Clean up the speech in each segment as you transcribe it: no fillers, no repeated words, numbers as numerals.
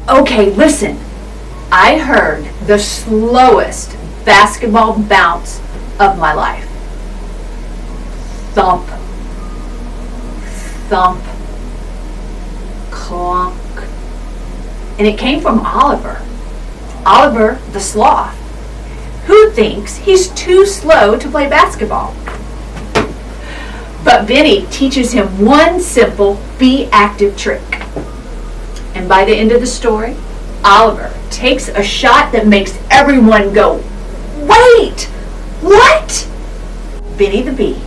Okay, listen. I heard the slowest basketball bounce of my life. Thump, thump, clunk. And it came from Oliver. Oliver the sloth, who thinks he's too slow to play basketball. But Benny teaches him one simple be active trick. And by the end of the story, Oliver takes a shot that makes everyone go, "Wait! What?" Benny the Bee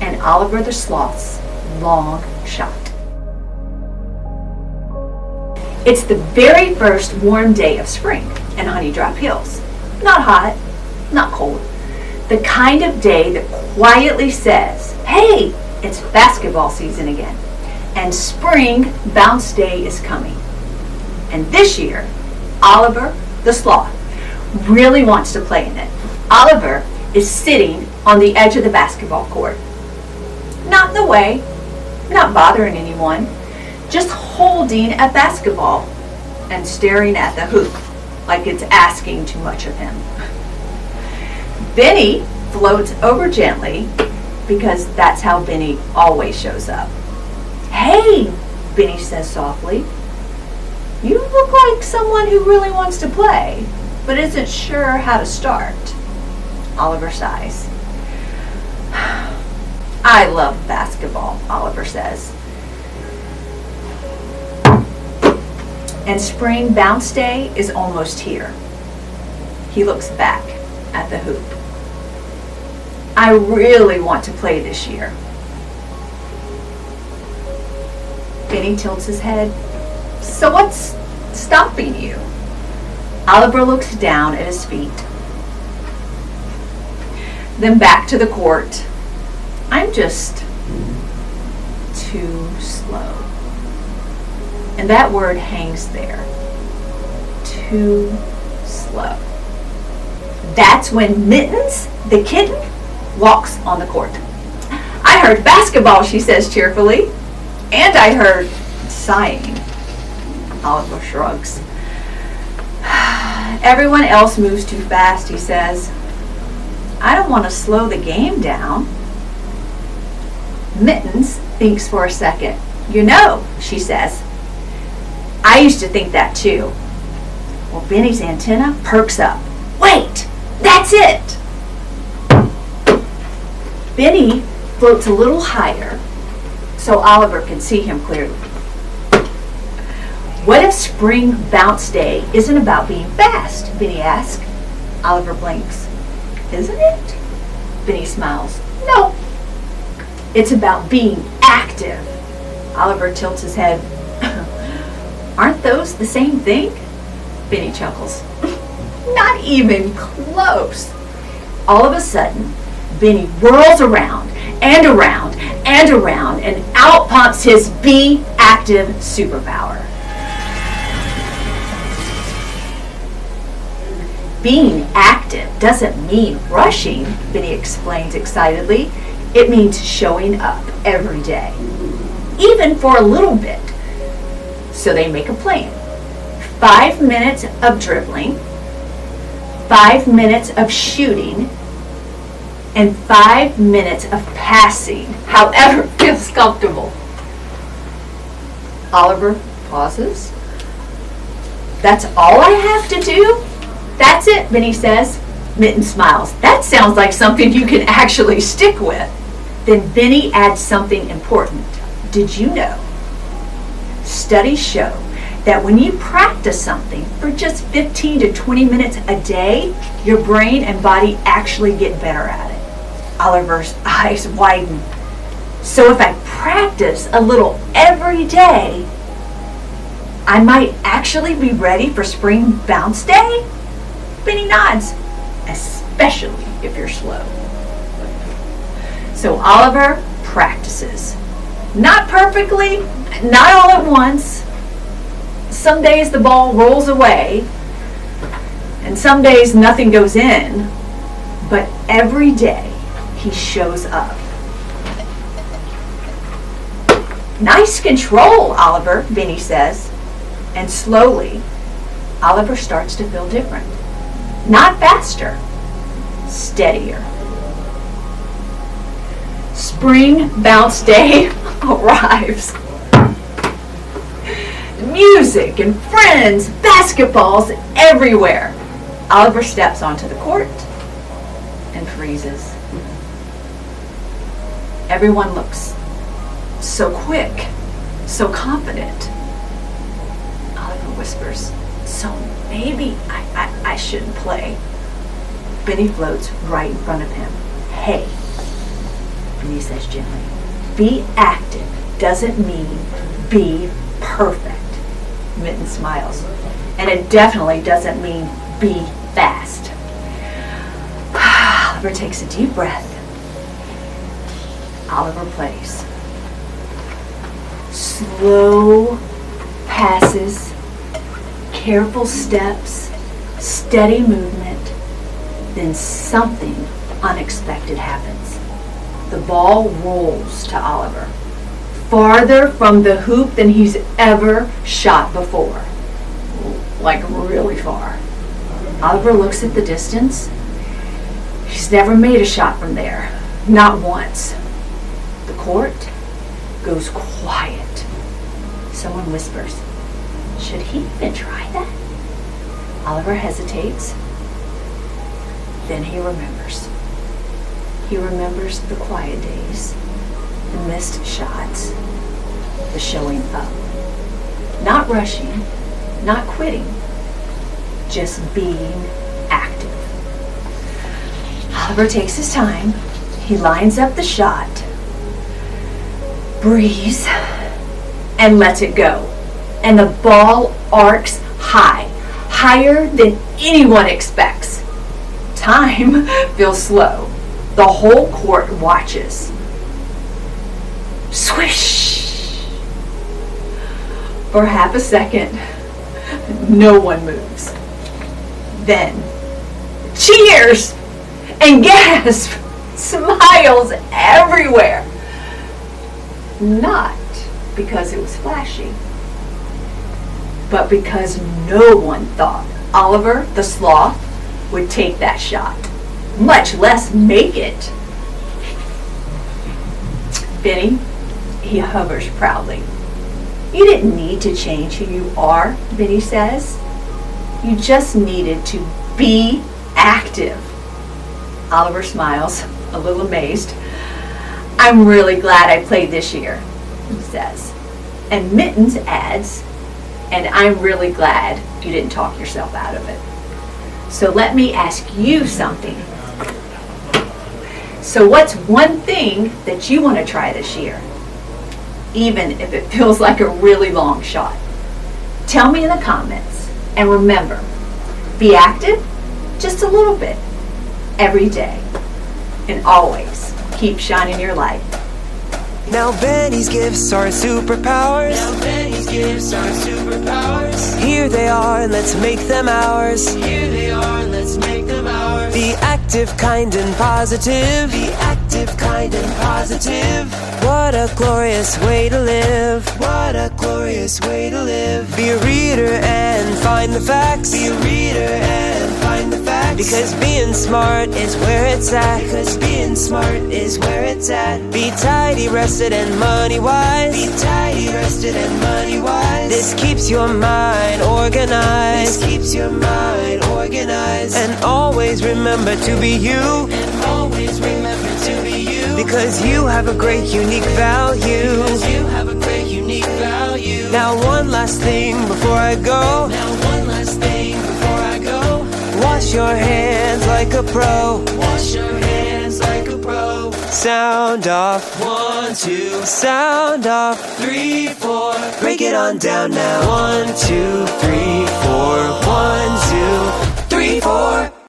and Oliver the Sloth's long shot. It's the very first warm day of spring in Honeydrop Hills. Not hot, not cold. The kind of day that quietly says, "Hey, it's basketball season again, and spring bounce day is coming." And this year, Oliver the Sloth really wants to play in it. Oliver is sitting on the edge of the basketball court. Not in the way, not bothering anyone, just holding a basketball and staring at the hoop like it's asking too much of him. Benny floats over gently because that's how Benny always shows up. "Hey," Benny says softly, "you look like someone who really wants to play, but isn't sure how to start." Oliver sighs. "I love basketball," Oliver says. And spring bounce day is almost here. He looks back at the hoop. "I really want to play this year." Benny tilts his head. "So what's stopping you?" Oliver looks down at his feet. Then back to the court. "I'm just too slow." And that word hangs there. Too slow. That's when Mittens, the kitten, walks on the court. "I heard basketball," she says cheerfully. "And I heard sighing." Oliver shrugs. "Everyone else moves too fast," he says. "I don't want to slow the game down." Mittens thinks for a second. "You know," she says, "I used to think that too." Well, Benny's antenna perks up. "Wait, that's it!" Benny floats a little higher so Oliver can see him clearly. "What if spring bounce day isn't about being fast?" Benny asks. Oliver blinks. "Isn't it?" Benny smiles. "No, it's about being active." Oliver tilts his head. "Aren't those the same thing?" Benny chuckles. "Not even close." All of a sudden, Benny whirls around and around and around, and out pops his Be Active superpower. Being active doesn't mean rushing, Benny explains excitedly. It means showing up every day, even for a little bit. So they make a plan. 5 minutes of dribbling, 5 minutes of shooting, and 5 minutes of passing, however feels comfortable. Oliver pauses. "That's all I have to do?" "That's it," Benny says. Mitten smiles. "That sounds like something you can actually stick with." Then Benny adds something important. "Did you know? Studies show that when you practice something for just 15 to 20 minutes a day, your brain and body actually get better at it." Oliver's eyes widen. "So if I practice a little every day, I might actually be ready for spring bounce day?" Benny nods. "Especially if you're slow." So Oliver practices. Not perfectly, not all at once. Some days the ball rolls away, and some days nothing goes in, but every day he shows up. "Nice control, Oliver," Benny says. And slowly, Oliver starts to feel different. Not faster, steadier. Spring bounce day arrives. Music and friends, basketballs everywhere. Oliver steps onto the court and freezes. Everyone looks so quick, so confident. Oliver whispers, so maybe I shouldn't play. Benny floats right in front of him. Hey, Benny says gently, be active doesn't mean be perfect. Mitten smiles. And it definitely doesn't mean be fast. Oliver takes a deep breath. Oliver plays. Slow passes, careful steps, steady movement. Then something unexpected happens. The ball rolls to Oliver, farther from the hoop than he's ever shot before. Like really far. Oliver looks at the distance. He's never made a shot from there. Not once. The court goes quiet. Someone whispers, should he even try that? Oliver hesitates. Then he remembers. He remembers the quiet days, the missed shots, the showing up. Not rushing, not quitting, just being active. Oliver takes his time. He lines up the shot, breathes, and lets it go. And the ball arcs high, higher than anyone expects. Time feels slow. The whole court watches. Swish! For half a second, no one moves. Then, cheers and gasp, smiles everywhere. Not because it was flashy, but because no one thought Oliver the sloth would take that shot, much less make it. Benny, he hovers proudly. You didn't need to change who you are, Benny says. You just needed to be active. Oliver smiles, a little amazed. I'm really glad I played this year, he says. And Mittens adds, and I'm really glad you didn't talk yourself out of it. So let me ask you something. So what's one thing that you want to try this year? Even if it feels like a really long shot. Tell me in the comments. And remember, be active just a little bit every day. And always keep shining your light. Now Benny's gifts are superpowers. Now Benny's gifts are superpowers. Here they are, and let's make them ours. Here they are, let's make them ours. Be active, kind, and positive. Be active, kind, and positive. What a glorious way to live. What a glorious way to live. Be a reader and find the facts. Be a reader and find the facts. Because being smart is where it's at. Because being smart is where it's at. Be tidy, rested, and money wise. Be tidy, rested, and money wise. This keeps your mind organized. This keeps your mind organized. And always remember to be you. And always remember to be you. Because you have a great, unique value. Because you have a great, unique value. Now one last thing before I go. Now one last thing before I go. Wash your hands like a pro. Wash your hands like a pro. Sound off. 1, 2, Sound off. 3, 4. Break it on down now. 1, 2, 3, 4. 1, 2, 3, 4.